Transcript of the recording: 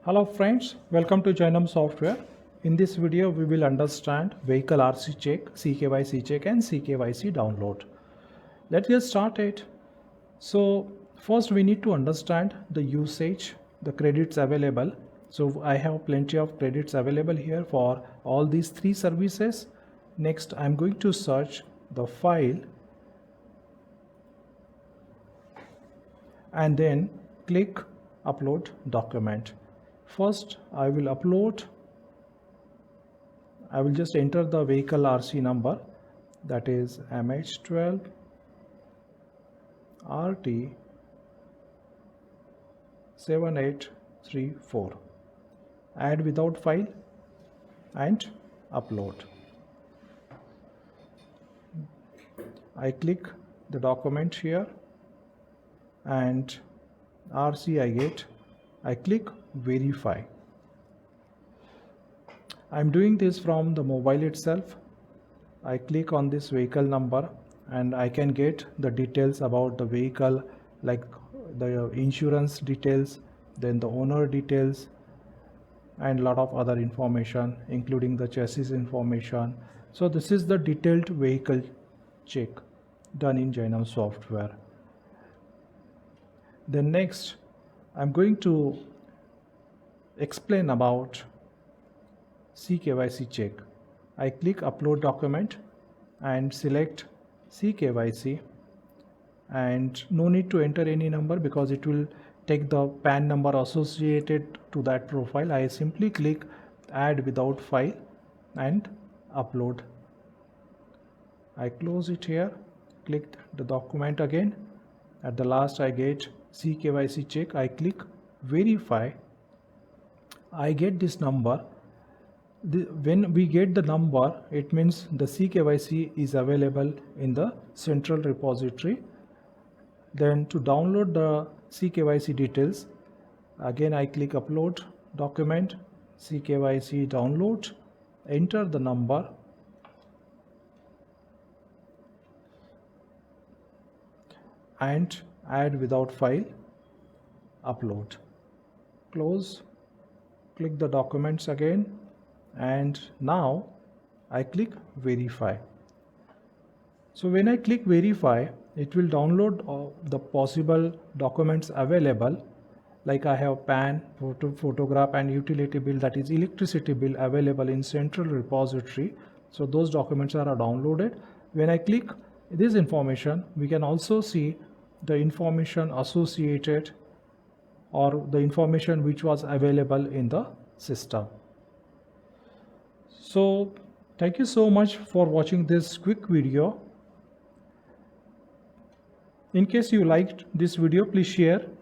Hello friends, welcome to Jainam Software. In this video, we will understand vehicle RC check, CKYC check and CKYC download. Let's get started. So first we need to understand the usage, the credits available. So I have plenty of credits available here for all these three services. Next, I'm going to search the file and then click upload document. First, I will just enter the vehicle RC number, that is MH12 RT 7834. Add without file and upload. I click the document here and RC I get. I click verify. I'm doing this from the mobile itself. I click on this vehicle number and I can get the details about the vehicle, like the insurance details, then the owner details and a lot of other information including the chassis information. So this is the detailed vehicle check done in Jainam Software. Then next, I'm going to explain about CKYC check. I click upload document and select CKYC, and no need to enter any number because it will take the PAN number associated to that profile. I simply click add without file and upload. I close it here, click the document again. At the last I get CKYC check. I click verify. I get this number. When we get the number, it means the CKYC is available in the central repository. Then to download the CKYC details, again I click upload document, CKYC download, enter the number and add without file, upload, close, click the documents again, and now I click verify. So when I click verify, it will download the possible documents available, like I have PAN, photograph and utility bill, that is electricity bill, available in central repository. So those documents are downloaded. When I click this information, we can also see the information associated or the information which was available in the system. So thank you so much for watching this quick video. In case you liked this video, please share.